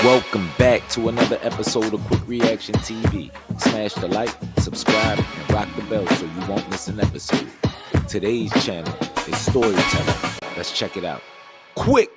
Welcome back to another episode of Quik Reaction TV. Smash the like, subscribe, and rock the bell so you won't miss an episode. Today's channel is storytelling. Let's check it out. Quik!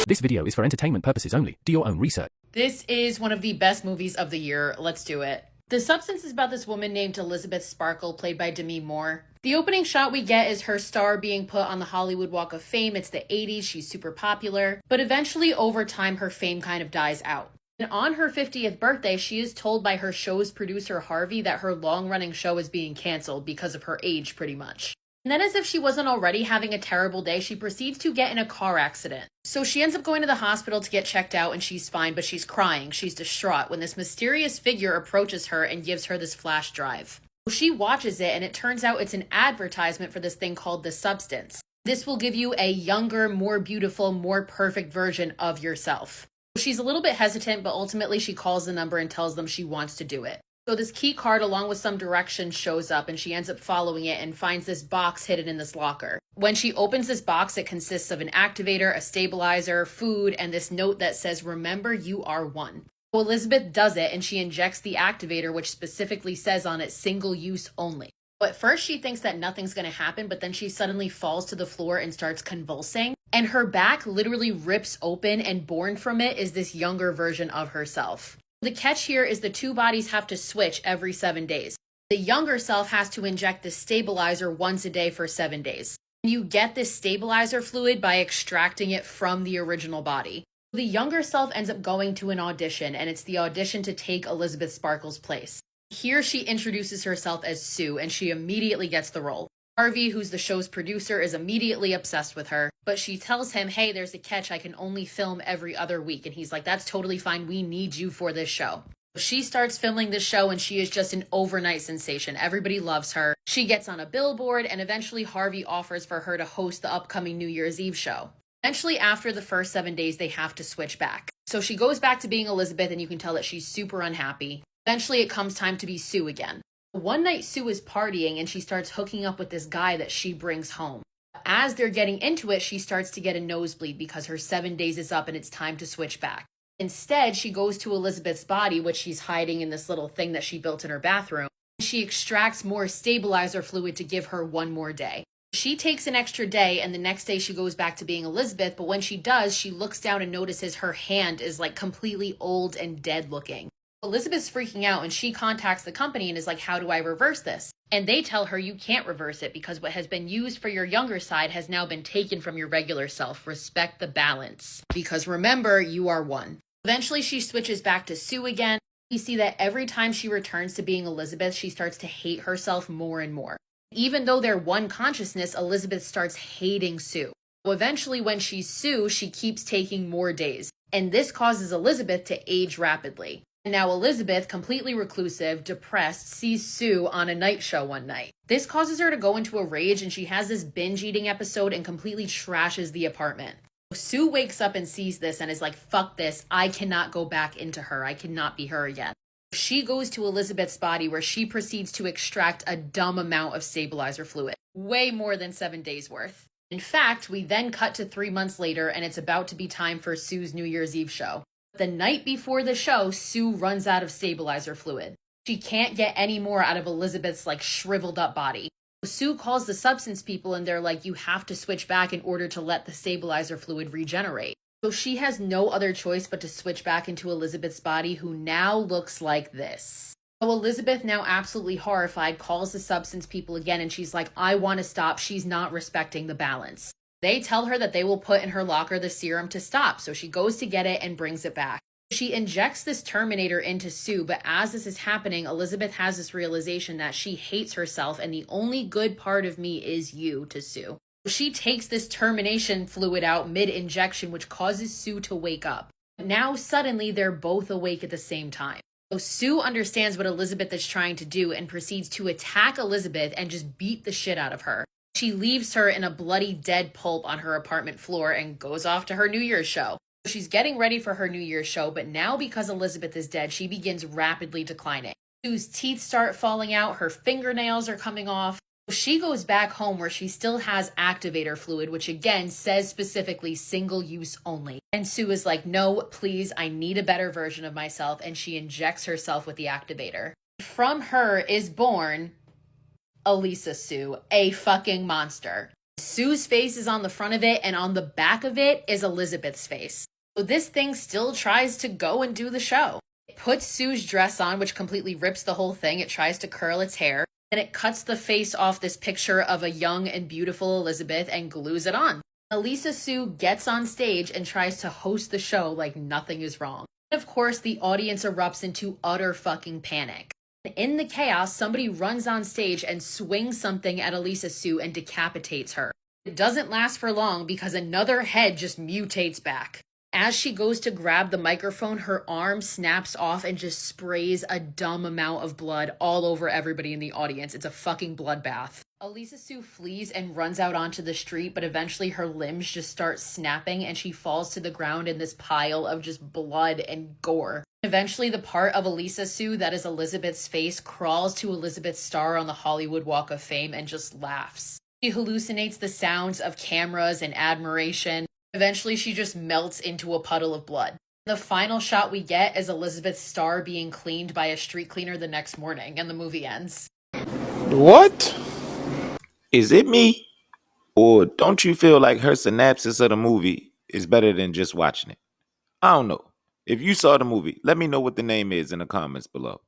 This video is for entertainment purposes only. Do your own research. This is one of the best movies of the year. Let's do it. The Substance is about this woman named Elizabeth Sparkle, played by Demi Moore. The opening shot we get is her star being put on the Hollywood Walk of Fame. It's the 80s, she's super popular, but eventually over time her fame kind of dies out. And on her 50th birthday, she is told by her show's producer Harvey that her long-running show is being canceled because of her age pretty much. And then, as if she wasn't already having a terrible day, she proceeds to get in a car accident. So she ends up going to the hospital to get checked out and she's fine, but she's crying, she's distraught when this mysterious figure approaches her and gives her this flash drive. She watches it and it turns out it's an advertisement for this thing called the Substance. This will give you a younger, more beautiful, more perfect version of yourself. She's a little bit hesitant, but ultimately she calls the number and tells them she wants to do it. So this key card along with some directions shows up and she ends up following it and finds this box hidden in this locker. When she opens this box, it consists of an activator, a stabilizer, food, and this note that says, "Remember, you are one." So Elizabeth does it and she injects the activator, which specifically says on it, "single use only." So at first she thinks that nothing's going to happen, but then she suddenly falls to the floor and starts convulsing. And her back literally rips open and born from it is this younger version of herself. The catch here is the two bodies have to switch every 7 days. The younger self has to inject the stabilizer once a day for 7 days. You get this stabilizer fluid by extracting it from the original body. The younger self ends up going to an audition, and it's the audition to take Elizabeth Sparkle's place. Here she introduces herself as Sue, and she immediately gets the role. Harvey, who's the show's producer, is immediately obsessed with her, but she tells him, "Hey, there's a catch, I can only film every other week." And he's like, "That's totally fine, we need you for this show." She starts filming this show and she is just an overnight sensation. Everybody loves her. She gets on a billboard and eventually Harvey offers for her to host the upcoming New Year's Eve show. Eventually, after the first 7 days, they have to switch back. So she goes back to being Elizabeth and you can tell that she's super unhappy. Eventually, it comes time to be Sue again. One night, Sue is partying and she starts hooking up with this guy that she brings home. As they're getting into it, she starts to get a nosebleed because her 7 days is up and it's time to switch back. Instead, she goes to Elizabeth's body, which she's hiding in this little thing that she built in her bathroom. She extracts more stabilizer fluid to give her one more day. She takes an extra day and the next day she goes back to being Elizabeth, but when she does, she looks down and notices her hand is like completely old and dead looking. Elizabeth's freaking out and she contacts the company and is like, "How do I reverse this?" And they tell her you can't reverse it because what has been used for your younger side has now been taken from your regular self. Respect the balance. Because remember, you are one. Eventually she switches back to Sue again. We see that every time she returns to being Elizabeth, she starts to hate herself more and more. Even though they're one consciousness, Elizabeth starts hating Sue. So eventually when she's Sue, she keeps taking more days. And this causes Elizabeth to age rapidly. And now Elizabeth, completely reclusive, depressed, sees Sue on a night show one night. This causes her to go into a rage and she has this binge eating episode and completely trashes the apartment. Sue wakes up and sees this and is like, "Fuck this, I cannot go back into her, I cannot be her again." She goes to Elizabeth's body where she proceeds to extract a dumb amount of stabilizer fluid. Way more than 7 days worth. In fact, we then cut to 3 months later and it's about to be time for Sue's New Year's Eve show. The night before the show, Sue runs out of stabilizer fluid. She can't get any more out of Elizabeth's like shriveled up body. Sue calls the Substance people and they're like, "You have to switch back in order to let the stabilizer fluid regenerate." So she has no other choice but to switch back into Elizabeth's body, who now looks like this. So Elizabeth, now absolutely horrified, calls the Substance people again and she's like, "I want to stop. She's not respecting the balance." They tell her that they will put in her locker the serum to stop, so she goes to get it and brings it back. She injects this Terminator into Sue, but as this is happening, Elizabeth has this realization that she hates herself and the only good part of me is you to Sue. She takes this termination fluid out mid-injection, which causes Sue to wake up. Now suddenly they're both awake at the same time. So Sue understands what Elizabeth is trying to do and proceeds to attack Elizabeth and just beat the shit out of her. She leaves her in a bloody dead pulp on her apartment floor and goes off to her New Year's show. She's getting ready for her New Year's show, but now because Elizabeth is dead, she begins rapidly declining. Sue's teeth start falling out, her fingernails are coming off. She goes back home where she still has activator fluid, which again says specifically single use only. And Sue is like, no, please, I need a better version of myself. And she injects herself with the activator. From her is born Elisa Sue, a fucking monster. Sue's face is on the front of it, and on the back of it is Elizabeth's face. So this thing still tries to go and do the show. It puts Sue's dress on, which completely rips the whole thing. It tries to curl its hair, and it cuts the face off this picture of a young and beautiful Elizabeth and glues it on. Elisa Sue gets on stage and tries to host the show like nothing is wrong. And of course, the audience erupts into utter fucking panic. In the chaos, somebody runs on stage and swings something at Elisa Sue and decapitates her. It doesn't last for long because another head just mutates back. As she goes to grab the microphone, her arm snaps off and just sprays a dumb amount of blood all over everybody in the audience. It's a fucking bloodbath. Elisa Sue flees and runs out onto the street, but eventually her limbs just start snapping and she falls to the ground in this pile of just blood and gore. Eventually, the part of Elisa Sue that is Elizabeth's face crawls to Elizabeth's star on the Hollywood Walk of Fame and just laughs. She hallucinates the sounds of cameras and admiration. Eventually, she just melts into a puddle of blood. The final shot we get is Elizabeth's star being cleaned by a street cleaner the next morning, and the movie ends. What? Is it me? Or don't you feel like her synopsis of the movie is better than just watching it? I don't know. If you saw the movie, let me know what the name is in the comments below.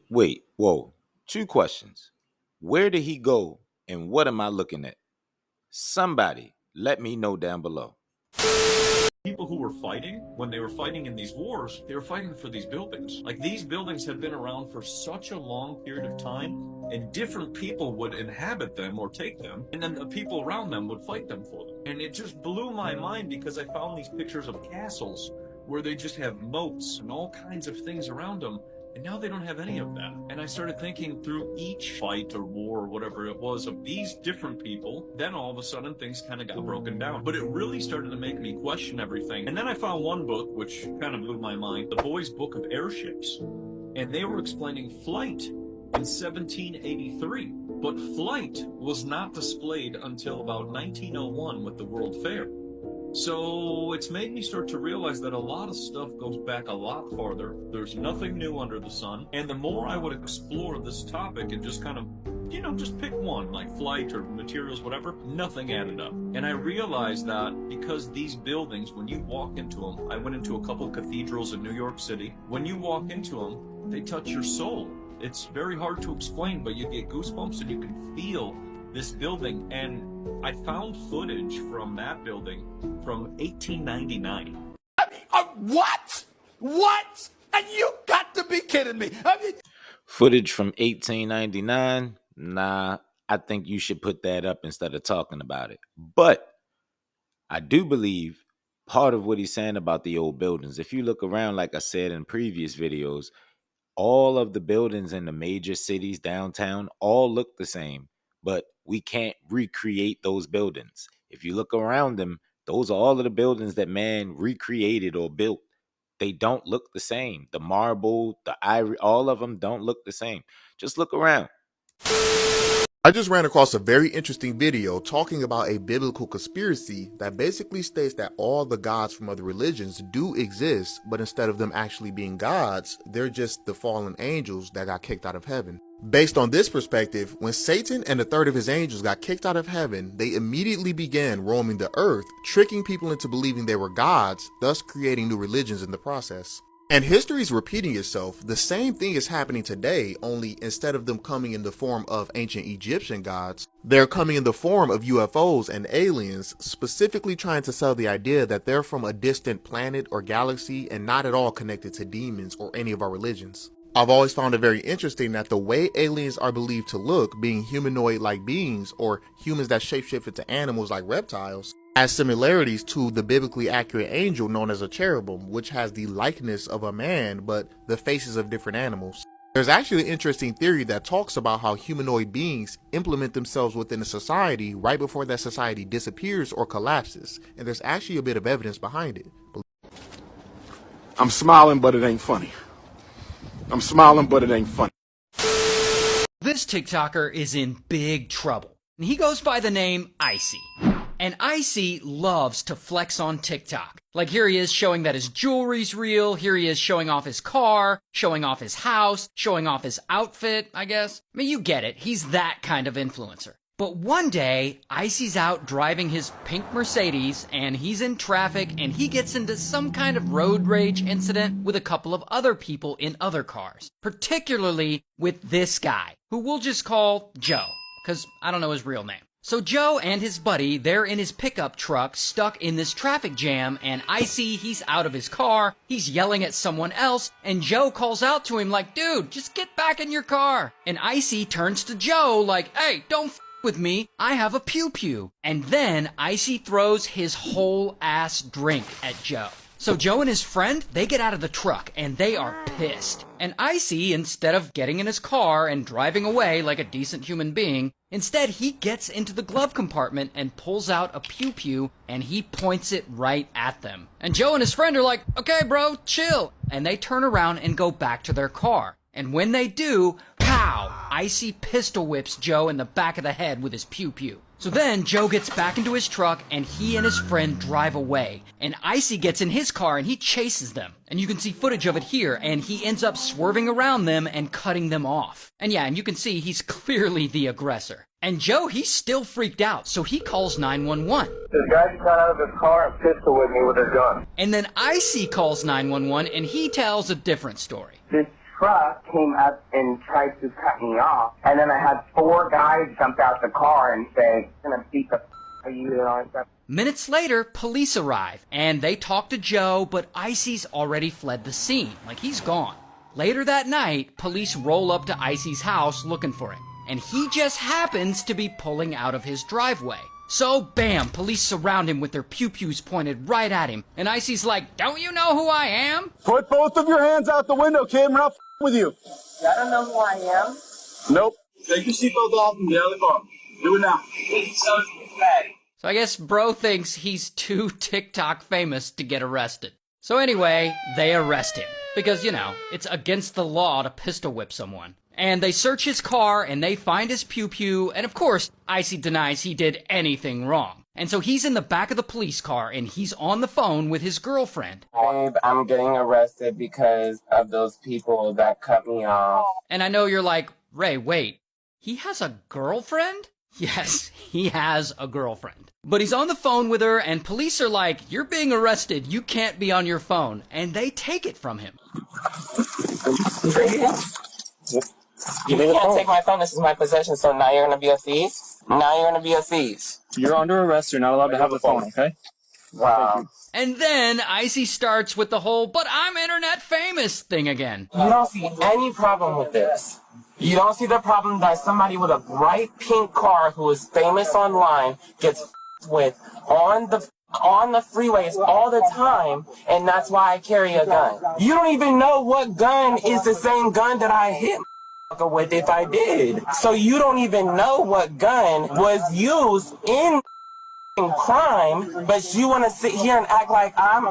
Wait, whoa. 2 questions. Where did he go and what am I looking at? Somebody let me know down below. People who were fighting, when they were fighting in these wars, they were fighting for these buildings. Like, these buildings had been around for such a long period of time, and different people would inhabit them or take them, and then the people around them would fight them for them. And it just blew my mind because I found these pictures of castles where they just have moats and all kinds of things around them. And now they don't have any of that. And I started thinking through each fight or war or whatever it was of these different people, then all of a sudden things kind of got broken down. But it really started to make me question everything. And then I found one book which kind of blew my mind, The Boy's Book of Airships. And they were explaining flight in 1783. But flight was not displayed until about 1901 with the World Fair. So it's made me start to realize that a lot of stuff goes back a lot farther. There's nothing new under the sun. And the more I would explore this topic and just kind of, just pick one, like flight or materials, whatever, nothing added up. And I realized that because these buildings, when you walk into them, I went into a couple cathedrals in New York City. When you walk into them, they touch your soul. It's very hard to explain, but you get goosebumps and you can feel this building. And I found footage from that building from 1899. What? What? And you got to be kidding me. Footage from 1899? Nah, I think you should put that up instead of talking about it. But I do believe part of what he's saying about the old buildings, if you look around, like I said in previous videos, all of the buildings in the major cities downtown all look the same, but we can't recreate those buildings. If you look around them, those are all of the buildings that man recreated or built. They don't look the same. The marble, the ivory, all of them don't look the same. Just look around. I just ran across a very interesting video talking about a biblical conspiracy that basically states that all the gods from other religions do exist, but instead of them actually being gods, they're just the fallen angels that got kicked out of heaven. Based on this perspective, when Satan and a third of his angels got kicked out of heaven, they immediately began roaming the earth, tricking people into believing they were gods, thus creating new religions in the process. And history is repeating itself. The same thing is happening today, only instead of them coming in the form of ancient Egyptian gods, they're coming in the form of UFOs and aliens, specifically trying to sell the idea that they're from a distant planet or galaxy and not at all connected to demons or any of our religions. I've always found it very interesting that the way aliens are believed to look, being humanoid-like beings or humans that shapeshift into animals like reptiles, has similarities to the biblically accurate angel known as a cherubim, which has the likeness of a man but the faces of different animals. There's actually an interesting theory that talks about how humanoid beings implement themselves within a society right before that society disappears or collapses, and there's actually a bit of evidence behind it. I'm smiling, but it ain't funny. I'm smiling, but it ain't funny. This TikToker is in big trouble. And he goes by the name Icy. And Icy loves to flex on TikTok. Like here he is showing that his jewelry's real, here he is showing off his car, showing off his house, showing off his outfit, I guess. I mean, you get it, he's that kind of influencer. But one day, Icy's out driving his pink Mercedes, and he's in traffic, and he gets into some kind of road rage incident with a couple of other people in other cars. Particularly with this guy, who we'll just call Joe, because I don't know his real name. So Joe and his buddy, they're in his pickup truck stuck in this traffic jam, and Icy, he's out of his car, he's yelling at someone else, and Joe calls out to him like, dude, just get back in your car. And Icy turns to Joe like, hey, don't f with me, I have a pew-pew. And then Icy throws his whole ass drink at Joe. So Joe and his friend, they get out of the truck, and they are pissed. And Icy, instead of getting in his car and driving away like a decent human being, instead he gets into the glove compartment and pulls out a pew-pew, and he points it right at them. And Joe and his friend are like, okay bro, chill. And they turn around and go back to their car. And when they do, pow! Icy pistol whips Joe in the back of the head with his pew-pew. So then Joe gets back into his truck and he and his friend drive away. And Icy gets in his car and he chases them. And you can see footage of it here, and he ends up swerving around them and cutting them off. And yeah, and you can see he's clearly the aggressor. And Joe, he's still freaked out, so he calls 911. This guy got out of his car and pistol with me with a gun. And then Icy calls 911 and he tells a different story. This truck came up and tried to cut me off, and then I had 4 guys jump out the car and say, I'm gonna beat the f*** out of you and all that stuff. Minutes later, police arrive, and they talk to Joe, but Icy's already fled the scene, like he's gone. Later that night, police roll up to Icy's house looking for him, and he just happens to be pulling out of his driveway. So, bam, police surround him with their pew-pews pointed right at him, and Icy's like, don't you know who I am? Put both of your hands out the window, kid. We're not f***ing with you. I don't know who I am. Nope. Take your seatbelt off and get out of the car. Do it now. So I guess bro thinks he's too TikTok famous to get arrested. So anyway, they arrest him. Because, you know, it's against the law to pistol whip someone. And they search his car, and they find his pew-pew, and of course, Icy denies he did anything wrong. And so he's in the back of the police car, and he's on the phone with his girlfriend. Babe, I'm getting arrested because of those people that cut me off. And I know you're like, Ray, wait, he has a girlfriend? Yes, he has a girlfriend. But he's on the phone with her, and police are like, you're being arrested, you can't be on your phone. And they take it from him. You can't take my phone, this is my possession, so now you're gonna be a thief? Now you're gonna be a thief. You're under arrest. You're not allowed to have the phone, okay? Wow. And then Icy starts with the whole, but I'm internet famous thing again. You don't see any problem with this. You don't see the problem that somebody with a bright pink car who is famous online gets with on the freeways all the time, and that's why I carry a gun. You don't even know what gun is the same gun that I hit with if I did. So you don't even know what gun was used in crime, but you want to sit here and act like I'm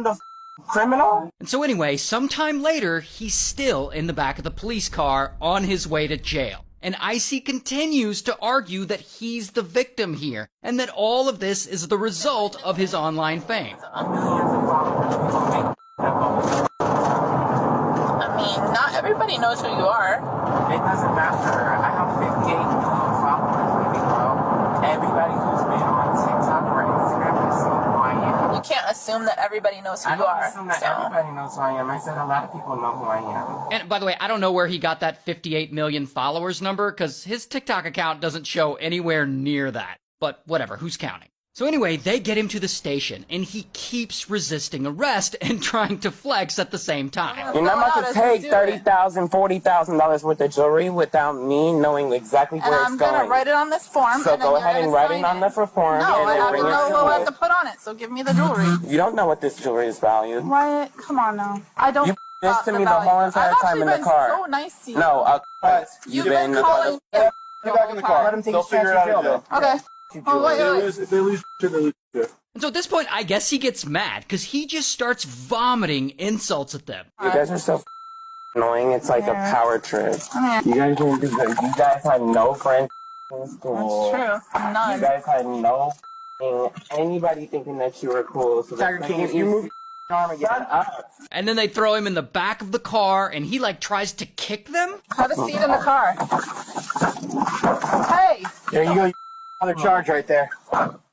the criminal? And so anyway, sometime later, he's still in the back of the police car on his way to jail. And Icy continues to argue that he's the victim here, and that all of this is the result of his online fame. I mean, not everybody knows who you are. It doesn't matter. I have 58 million followers, baby girl. Everybody who's been on TikTok or Instagram has seen who I am. You can't assume that everybody knows who I you don't are. assume that everybody knows who I am. I said a lot of people know who I am. And by the way, I don't know where he got that 58 million followers number, because his TikTok account doesn't show anywhere near that. But whatever, who's counting? So anyway, they get him to the station, and he keeps resisting arrest and trying to flex at the same time. You're not about to take $30,000, $40,000 worth of jewelry without me knowing exactly where it's going. I'm gonna write it on this form. So and then go you're ahead and gonna write sign it on the form. No, and I then have to bring it know to what I me. have to put on it. So give me the jewelry. You don't know what this jewelry is valued. What? Come on now. I don't. You this to me the whole entire time in the car. So nice to you. No, You've been calling. Get back in the car. Let him take They'll his chance figure it in out jail, in jail. Okay. Oh, wait. If they lose, they lose. And so at this point, I guess he gets mad, because he just starts vomiting insults at them. You guys are so annoying. It's like a power trip. You guys didn't do good. You guys had no friends in school. That's true. None. You guys had no anybody thinking that you were cool. So Tiger King, if you move your arm again, And then they throw him in the back of the car, and he like tries to kick them. Have a seat in the car. Hey. there you go. Another charge right there.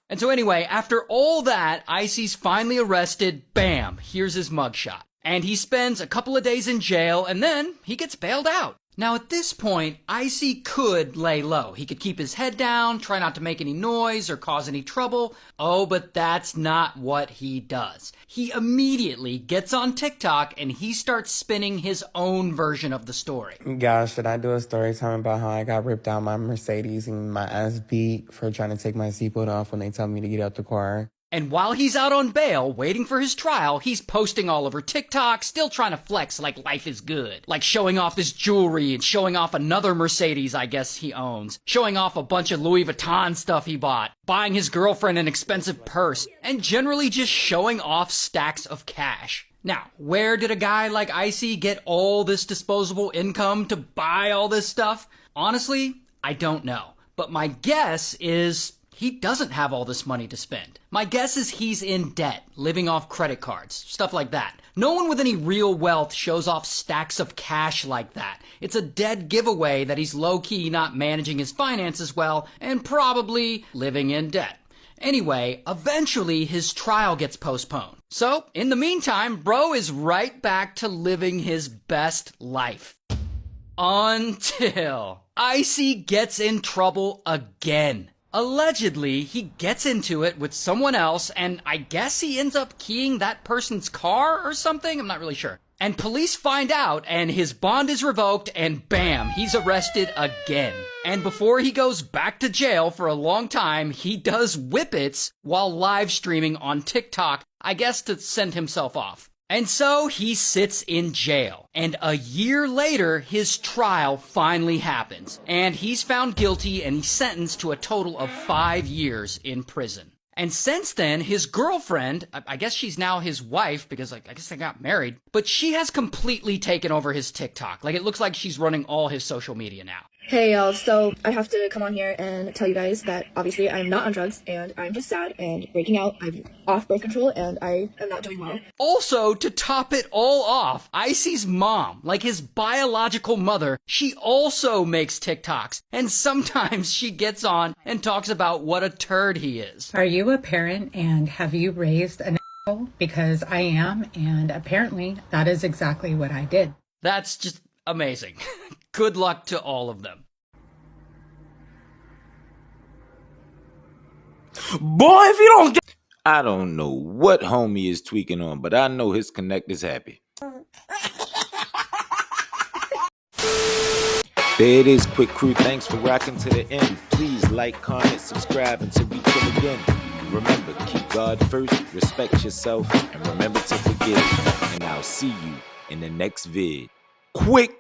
And so anyway, after all that, Icy's finally arrested. Bam, here's his mugshot. And he spends a couple of days in jail, and then he gets bailed out. Now at this point, Icy could lay low. He could keep his head down, try not to make any noise or cause any trouble. Oh, but that's not what he does. He immediately gets on TikTok and he starts spinning his own version of the story. Guys, should I do a story time about how I got ripped out my Mercedes and my ass beat for trying to take my seatbelt off when they tell me to get out the car? And while he's out on bail, waiting for his trial, he's posting all over TikTok, still trying to flex like life is good. Like showing off his jewelry and showing off another Mercedes I guess he owns. Showing off a bunch of Louis Vuitton stuff he bought. Buying his girlfriend an expensive purse. And generally just showing off stacks of cash. Now, where did a guy like Icy get all this disposable income to buy all this stuff? Honestly, I don't know. But my guess is he doesn't have all this money to spend. My guess is he's in debt, living off credit cards, stuff like that. No one with any real wealth shows off stacks of cash like that. It's a dead giveaway that he's low-key not managing his finances well and probably living in debt. Anyway, eventually his trial gets postponed. So, in the meantime, bro is right back to living his best life. Until Icy gets in trouble again. Allegedly, he gets into it with someone else, and I guess he ends up keying that person's car or something? I'm not really sure. And police find out, and his bond is revoked, and bam, he's arrested again. And before he goes back to jail for a long time, he does whippets while live streaming on TikTok, I guess to send himself off. And so he sits in jail. And a year later, his trial finally happens. And he's found guilty and he's sentenced to a total of 5 years in prison. And since then, his girlfriend, I guess she's now his wife because I guess they got married, but she has completely taken over his TikTok. Like it looks like she's running all his social media now. Hey y'all, so I have to come on here and tell you guys that obviously I'm not on drugs and I'm just sad and breaking out. I'm off birth control and I am not doing well. Also, to top it all off, Icy's mom, like his biological mother, she also makes TikToks. And sometimes she gets on and talks about what a turd he is. Are you a parent and have you raised an asshole? Because I am, and apparently that is exactly what I did. That's just amazing. Good luck to all of them. Boy, if you don't get... I don't know what homie is tweaking on, but I know his connect is happy. There it is, Quik Crew. Thanks for rocking to the end. Please like, comment, subscribe until we kill again. Remember, keep God first, respect yourself, and remember to forgive. And I'll see you in the next vid. Quik